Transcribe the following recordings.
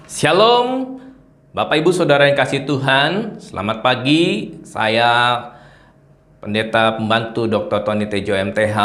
Shalom, Bapak Ibu Saudara yang kasih Tuhan. Selamat pagi, saya Pendeta Pembantu Dr. Tony Tejo MTH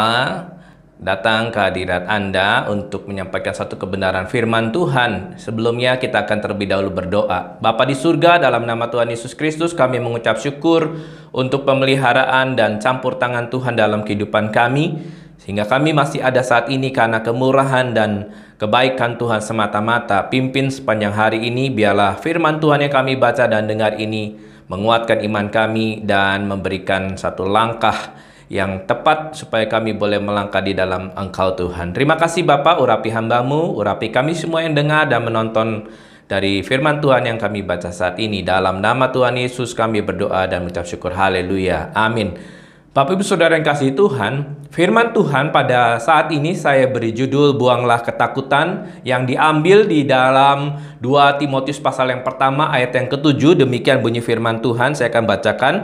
datang ke hadirat Anda untuk menyampaikan satu kebenaran firman Tuhan. Sebelumnya kita akan terlebih dahulu berdoa. Bapa di surga, dalam nama Tuhan Yesus Kristus kami mengucap syukur untuk pemeliharaan dan campur tangan Tuhan dalam kehidupan kami, sehingga kami masih ada saat ini karena kemurahan dan kebaikan Tuhan semata-mata. Pimpin sepanjang hari ini, biarlah firman Tuhan yang kami baca dan dengar ini menguatkan iman kami dan memberikan satu langkah yang tepat supaya kami boleh melangkah di dalam Engkau Tuhan. Terima kasih Bapak, urapi hamba-Mu, urapi kami semua yang dengar dan menonton dari firman Tuhan yang kami baca saat ini. Dalam nama Tuhan Yesus kami berdoa dan mengucap syukur. Haleluya. Amin. Bapak Ibu Saudara yang kasih Tuhan, firman Tuhan pada saat ini saya beri judul Buanglah Ketakutan, yang diambil di dalam 2 Timotius pasal yang pertama ayat yang ke-7. Demikian bunyi firman Tuhan, saya akan bacakan.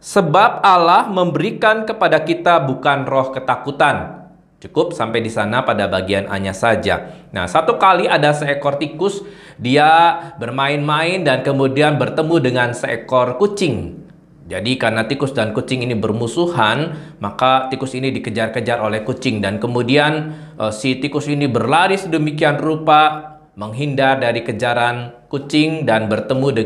Sebab Allah memberikan kepada kita bukan roh ketakutan. Cukup sampai di sana pada bagian A-nya saja. Nah, satu kali ada seekor tikus, dia bermain-main dan kemudian bertemu dengan seekor kucing. Jadi karena tikus dan kucing ini bermusuhan, maka tikus ini dikejar-kejar oleh kucing. Dan kemudian si tikus ini berlari sedemikian rupa menghindar dari kejaran kucing dan bertemu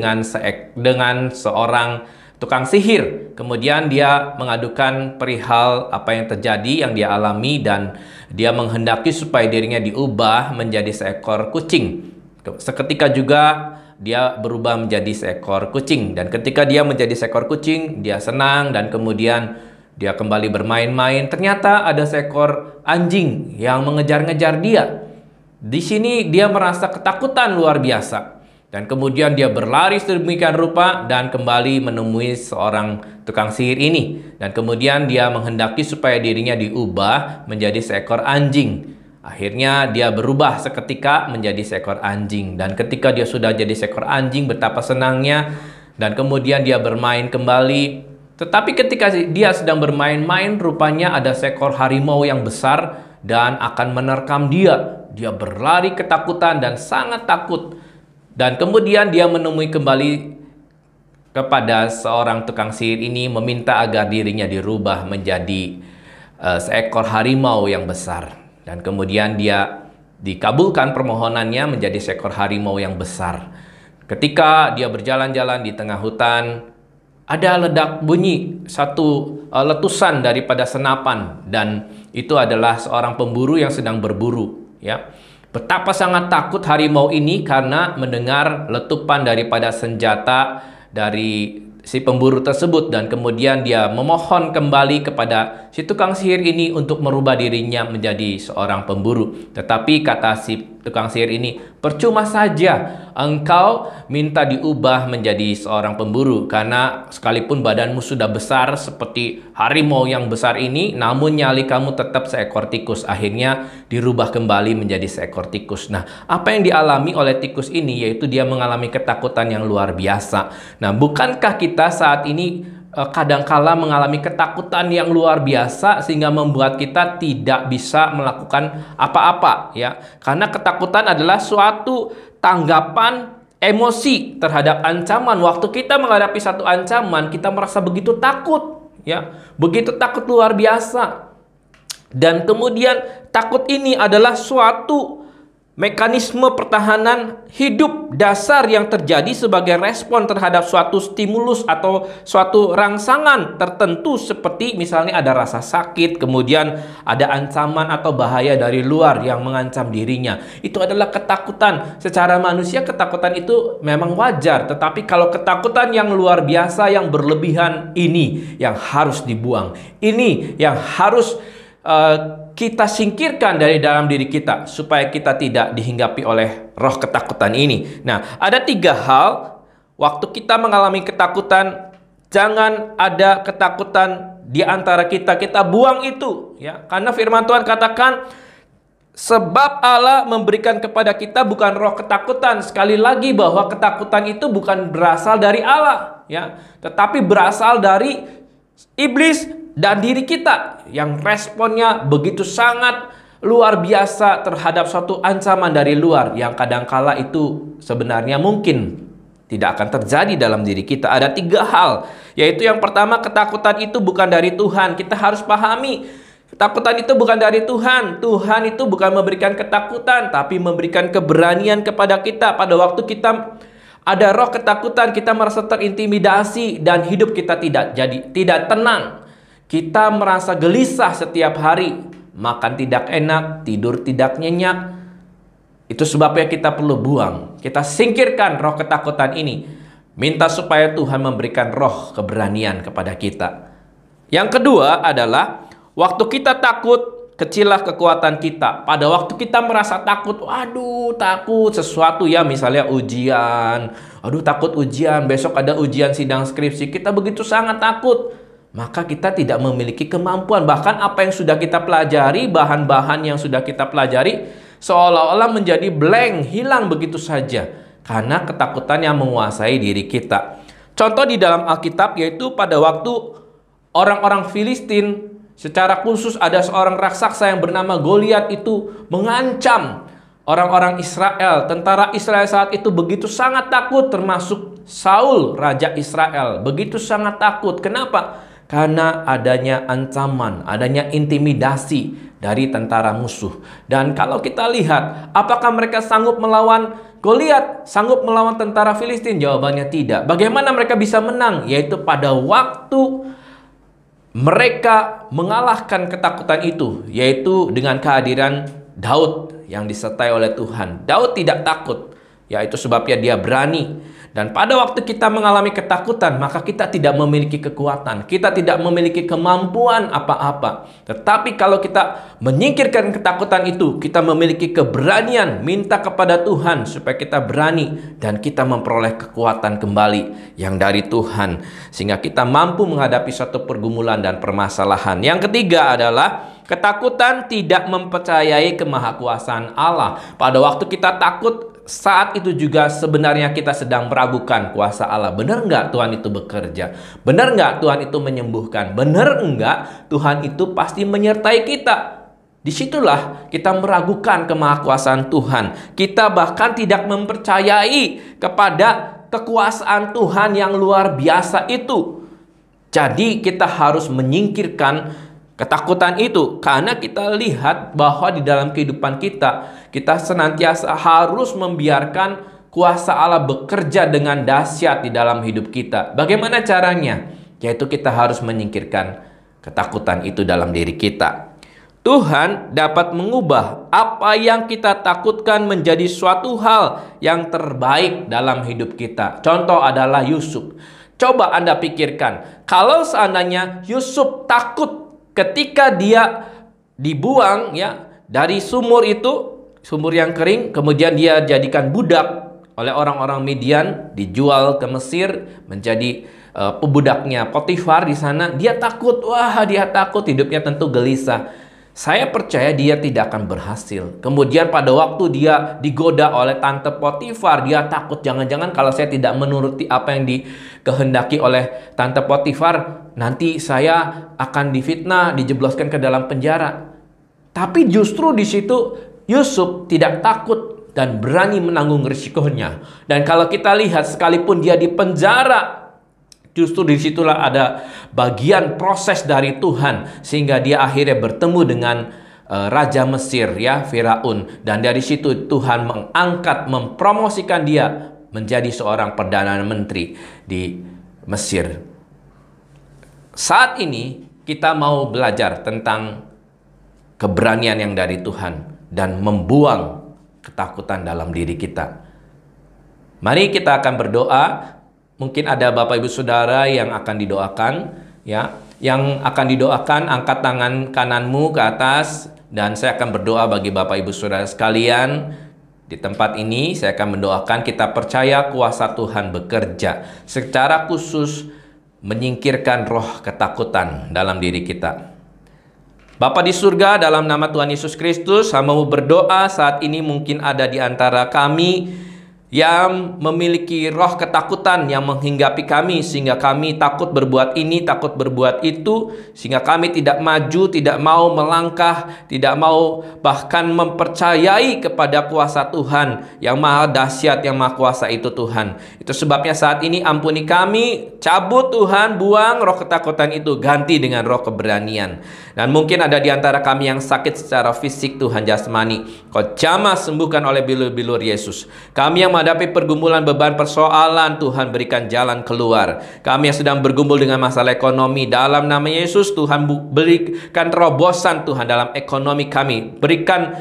dengan seorang tukang sihir. Kemudian dia mengadukan perihal apa yang terjadi, yang dia alami, dan dia menghendaki supaya dirinya diubah menjadi seekor kucing. Seketika juga dia berubah menjadi seekor kucing. Dan ketika dia menjadi seekor kucing, dia senang dan kemudian dia kembali bermain-main. Ternyata ada seekor anjing yang mengejar-ngejar dia. Di sini dia merasa ketakutan luar biasa. Dan kemudian dia berlari sedemikian rupa dan kembali menemui seorang tukang sihir ini. Dan kemudian dia menghendaki supaya dirinya diubah menjadi seekor anjing. Akhirnya dia berubah seketika menjadi seekor anjing. Dan ketika dia sudah jadi seekor anjing, betapa senangnya. Dan kemudian dia bermain kembali. Tetapi ketika dia sedang bermain-main, rupanya ada seekor harimau yang besar dan akan menerkam dia. Dia berlari ketakutan dan sangat takut. Dan kemudian dia menemui kembali kepada seorang tukang sihir ini, meminta agar dirinya dirubah menjadi seekor harimau yang besar. Dan kemudian dia dikabulkan permohonannya menjadi seekor harimau yang besar. Ketika dia berjalan-jalan di tengah hutan, ada ledak bunyi satu letusan daripada senapan, dan itu adalah seorang pemburu yang sedang berburu, ya. Betapa sangat takut harimau ini karena mendengar letupan daripada senjata dari si pemburu tersebut. Dan kemudian dia memohon kembali kepada si tukang sihir ini untuk merubah dirinya menjadi seorang pemburu. Tetapi kata si tukang sihir ini, percuma saja engkau minta diubah menjadi seorang pemburu, karena sekalipun badanmu sudah besar seperti harimau yang besar ini, namun nyali kamu tetap seekor tikus. Akhirnya dirubah kembali menjadi seekor tikus. Nah, apa yang dialami oleh tikus ini yaitu dia mengalami ketakutan yang luar biasa. Nah, bukankah kita saat ini kadangkala mengalami ketakutan yang luar biasa sehingga membuat kita tidak bisa melakukan apa-apa, ya? Karena ketakutan adalah suatu tanggapan emosi terhadap ancaman. Waktu kita menghadapi satu ancaman, kita merasa begitu takut, ya, begitu takut luar biasa. Dan kemudian takut ini adalah suatu mekanisme pertahanan hidup dasar yang terjadi sebagai respon terhadap suatu stimulus atau suatu rangsangan tertentu, seperti misalnya ada rasa sakit, kemudian ada ancaman atau bahaya dari luar yang mengancam dirinya. Itu adalah ketakutan. Secara manusia ketakutan itu memang wajar, tetapi kalau ketakutan yang luar biasa, yang berlebihan, ini yang harus dibuang. Ini yang harus kita singkirkan dari dalam diri kita supaya kita tidak dihinggapi oleh roh ketakutan ini. Nah, ada 3 hal waktu kita mengalami ketakutan. Jangan ada ketakutan di antara kita, kita buang itu, ya. Karena firman Tuhan katakan, sebab Allah memberikan kepada kita bukan roh ketakutan. Sekali lagi bahwa ketakutan itu bukan berasal dari Allah, ya, tetapi berasal dari iblis dan diri kita yang responnya begitu sangat luar biasa terhadap suatu ancaman dari luar yang kadangkala itu sebenarnya mungkin tidak akan terjadi dalam diri kita. Ada 3 hal, yaitu yang pertama, ketakutan itu bukan dari Tuhan. Kita harus pahami, ketakutan itu bukan dari Tuhan. Tuhan itu bukan memberikan ketakutan, tapi memberikan keberanian kepada kita. Pada waktu kita ada roh ketakutan, kita merasa terintimidasi dan hidup kita tidak tenang. Kita merasa gelisah setiap hari, makan tidak enak, tidur tidak nyenyak. Itu sebabnya kita perlu buang. Kita singkirkan roh ketakutan ini. Minta supaya Tuhan memberikan roh keberanian kepada kita. Yang kedua adalah, waktu kita takut, kecillah kekuatan kita. Pada waktu kita merasa takut, waduh takut sesuatu ya, misalnya ujian. Aduh takut ujian, besok ada ujian sidang skripsi. Kita begitu sangat takut. Maka kita tidak memiliki kemampuan. Bahkan apa yang sudah kita pelajari, bahan-bahan yang sudah kita pelajari, seolah-olah menjadi blank, hilang begitu saja. Karena ketakutan yang menguasai diri kita. Contoh di dalam Alkitab, yaitu pada waktu orang-orang Filistin, secara khusus ada seorang raksasa yang bernama Goliat itu mengancam orang-orang Israel. Tentara Israel saat itu begitu sangat takut, termasuk Saul, Raja Israel. Begitu sangat takut. Kenapa? Karena adanya ancaman, adanya intimidasi dari tentara musuh. Dan kalau kita lihat, apakah mereka sanggup melawan Goliat? Sanggup melawan tentara Filistin? Jawabannya tidak. Bagaimana mereka bisa menang? Yaitu pada waktu mereka mengalahkan ketakutan itu, yaitu dengan kehadiran Daud yang disertai oleh Tuhan. Daud tidak takut, yaitu sebabnya dia berani. Dan pada waktu kita mengalami ketakutan, maka kita tidak memiliki kekuatan, kita tidak memiliki kemampuan apa-apa. Tetapi kalau kita menyingkirkan ketakutan itu, kita memiliki keberanian, minta kepada Tuhan supaya kita berani dan kita memperoleh kekuatan kembali yang dari Tuhan, sehingga kita mampu menghadapi suatu pergumulan dan permasalahan. Yang ketiga adalah ketakutan tidak mempercayai kemahakuasaan Allah. Pada waktu kita takut, saat itu juga sebenarnya kita sedang meragukan kuasa Allah. Benar nggak Tuhan itu bekerja? Benar nggak Tuhan itu menyembuhkan? Benar nggak Tuhan itu pasti menyertai kita? Disitulah kita meragukan kemahakuasaan Tuhan. Kita bahkan tidak mempercayai kepada kekuasaan Tuhan yang luar biasa itu. Jadi kita harus menyingkirkan ketakutan itu, karena kita lihat bahwa di dalam kehidupan kita senantiasa harus membiarkan kuasa Allah bekerja dengan dahsyat di dalam hidup kita. Bagaimana caranya? Yaitu kita harus menyingkirkan ketakutan itu dalam diri kita. Tuhan dapat mengubah apa yang kita takutkan menjadi suatu hal yang terbaik dalam hidup kita. Contoh adalah Yusuf. Coba Anda pikirkan, kalau seandainya Yusuf takut ketika dia dibuang ya dari sumur itu, sumur yang kering, kemudian dia jadikan budak oleh orang-orang Midian, dijual ke Mesir menjadi pebudaknya Potifar di sana. Dia takut, dia takut, hidupnya tentu gelisah. Saya percaya dia tidak akan berhasil. Kemudian pada waktu dia digoda oleh tante Potifar, dia takut jangan-jangan kalau saya tidak menuruti apa yang dikehendaki oleh tante Potifar, nanti saya akan difitnah, dijebloskan ke dalam penjara. Tapi justru di situ Yusuf tidak takut dan berani menanggung risikonya. Dan kalau kita lihat, sekalipun dia di penjara, justru disitulah ada bagian proses dari Tuhan, sehingga dia akhirnya bertemu dengan Raja Mesir ya, Firaun. Dan dari situ Tuhan mengangkat, mempromosikan dia menjadi seorang Perdana Menteri di Mesir. Saat ini kita mau belajar tentang keberanian yang dari Tuhan dan membuang ketakutan dalam diri kita. Mari kita akan berdoa. Mungkin ada Bapak Ibu Saudara yang akan didoakan ya. Yang akan didoakan, angkat tangan kananmu ke atas dan saya akan berdoa bagi Bapak Ibu Saudara sekalian. Di tempat ini saya akan mendoakan, kita percaya kuasa Tuhan bekerja secara khusus menyingkirkan roh ketakutan dalam diri kita. Bapa di surga, dalam nama Tuhan Yesus Kristus, hamba-Mu berdoa saat ini mungkin ada di antara kami yang memiliki roh ketakutan yang menghinggapi kami, sehingga kami takut berbuat ini, takut berbuat itu, sehingga kami tidak maju, tidak mau melangkah, tidak mau bahkan mempercayai kepada kuasa Tuhan yang maha dahsyat, yang maha kuasa itu Tuhan. Itu sebabnya saat ini ampuni kami, cabut Tuhan, buang roh ketakutan itu, ganti dengan roh keberanian. Dan mungkin ada di antara kami yang sakit secara fisik Tuhan, jasmani, Kau jamah sembuhkan oleh bilur-bilur Yesus. Kami yang menghadapi pergumulan, beban, persoalan, Tuhan berikan jalan keluar. Kami yang sedang bergumul dengan masalah ekonomi, dalam nama Yesus Tuhan berikan terobosan Tuhan dalam ekonomi kami. Berikan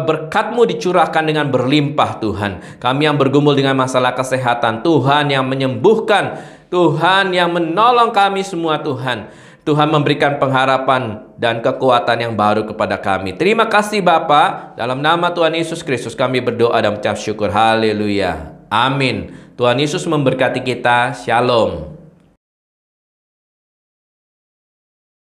berkat-Mu dicurahkan dengan berlimpah Tuhan. Kami yang bergumul dengan masalah kesehatan, Tuhan yang menyembuhkan, Tuhan yang menolong kami semua Tuhan. Tuhan memberikan pengharapan dan kekuatan yang baru kepada kami. Terima kasih Bapa. Dalam nama Tuhan Yesus Kristus kami berdoa dan mengucap syukur. Haleluya. Amin. Tuhan Yesus memberkati kita. Shalom.